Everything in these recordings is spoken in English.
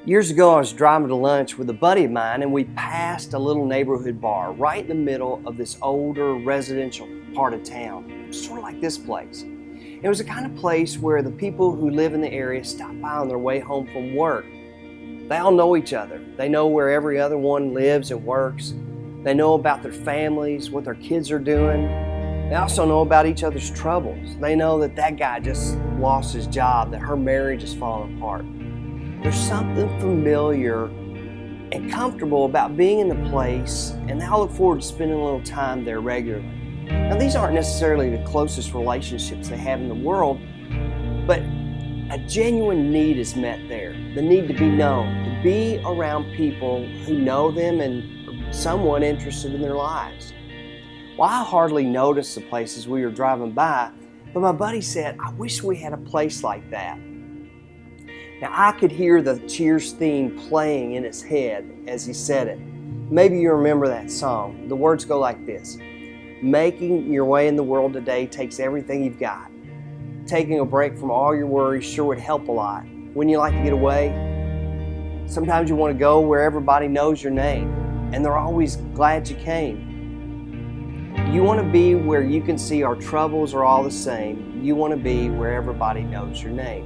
Years ago, I was driving to lunch with a buddy of mine, and we passed a little neighborhood bar right in the middle of this older residential part of town, sort of like this place. It was the kind of place where the people who live in the area stop by on their way home from work. They all know each other. They know where every other one lives and works. They know about their families, what their kids are doing. They also know about each other's troubles. They know that that guy just lost his job, that her marriage is falling apart. There's something familiar and comfortable about being in the place, and they all look forward to spending a little time there regularly. Now, these aren't necessarily the closest relationships they have in the world, but a genuine need is met there. The need to be known, to be around people who know them and someone interested in their lives. Well, I hardly noticed the places we were driving by, but my buddy said, "I wish we had a place like that." Now, I could hear the Cheers theme playing in his head as he said it. Maybe you remember that song. The words go like this: "Making your way in the world today takes everything you've got. Taking a break from all your worries sure would help a lot. Wouldn't you like to get away? Sometimes you want to go where everybody knows your name, and they're always glad you came. You want to be where you can see our troubles are all the same. You want to be where everybody knows your name."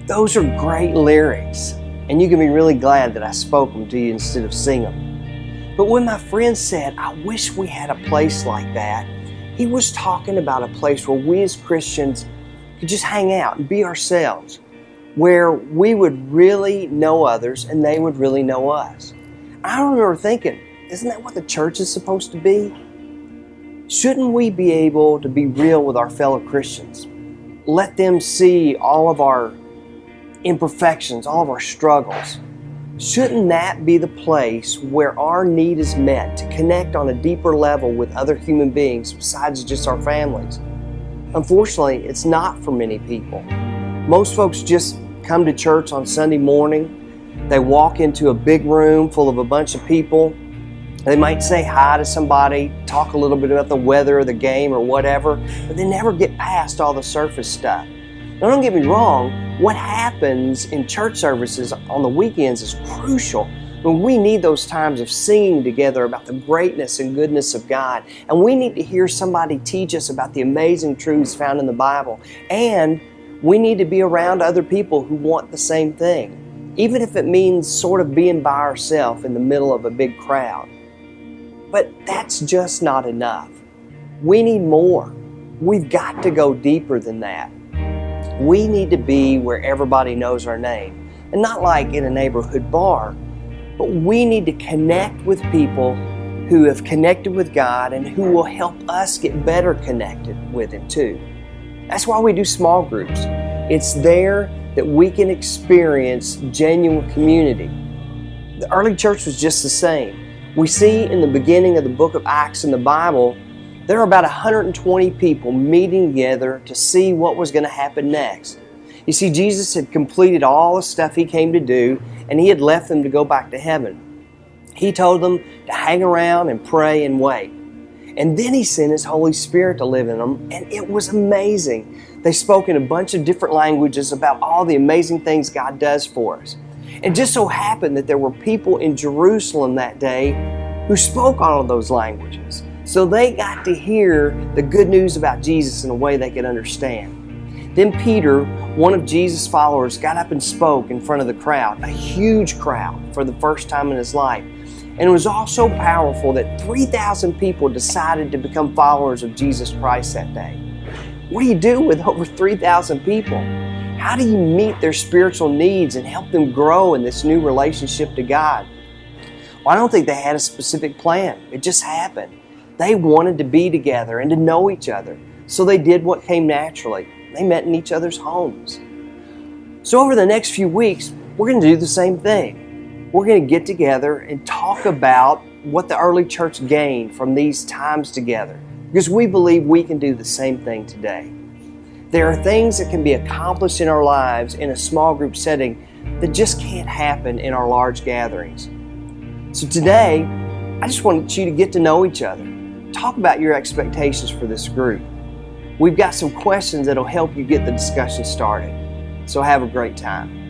Those are great lyrics, and you can be really glad that I spoke them to you instead of sing them. But when my friend said, "I wish we had a place like that," he was talking about a place where we as Christians could just hang out and be ourselves, where we would really know others and they would really know us. I remember thinking, isn't that what the church is supposed to be? Shouldn't we be able to be real with our fellow Christians? Let them see all of our imperfections, all of our struggles. Shouldn't that be the place where our need is met to connect on a deeper level with other human beings besides just our families? Unfortunately, it's not for many people. Most folks just come to church on Sunday morning. They walk into a big room full of a bunch of people. They might say hi to somebody, talk a little bit about the weather or the game or whatever, but they never get past all the surface stuff. Now, don't get me wrong, what happens in church services on the weekends is crucial. When we need those times of singing together about the greatness and goodness of God, and we need to hear somebody teach us about the amazing truths found in the Bible, and we need to be around other people who want the same thing, even if it means sort of being by ourselves in the middle of a big crowd. But that's just not enough. We need more. We've got to go deeper than that. We need to be where everybody knows our name. And not like in a neighborhood bar, but we need to connect with people who have connected with God and who will help us get better connected with Him too. That's why we do small groups. It's there that we can experience genuine community. The early church was just the same. We see in the beginning of the book of Acts in the Bible, there are about 120 people meeting together to see what was going to happen next. You see, Jesus had completed all the stuff He came to do, and He had left them to go back to heaven. He told them to hang around and pray and wait. And then He sent His Holy Spirit to live in them, and it was amazing. They spoke in a bunch of different languages about all the amazing things God does for us. It just so happened that there were people in Jerusalem that day who spoke all of those languages. So they got to hear the good news about Jesus in a way they could understand. Then Peter, one of Jesus' followers, got up and spoke in front of the crowd, a huge crowd for the first time in his life. And it was all so powerful that 3,000 people decided to become followers of Jesus Christ that day. What do you do with over 3,000 people? How do you meet their spiritual needs and help them grow in this new relationship to God? Well, I don't think they had a specific plan. It just happened. They wanted to be together and to know each other, so they did what came naturally. They met in each other's homes. So over the next few weeks, we're going to do the same thing. We're going to get together and talk about what the early church gained from these times together, because we believe we can do the same thing today. There are things that can be accomplished in our lives in a small group setting that just can't happen in our large gatherings. So today, I just want you to get to know each other. Talk about your expectations for this group. We've got some questions that'll help you get the discussion started. So have a great time.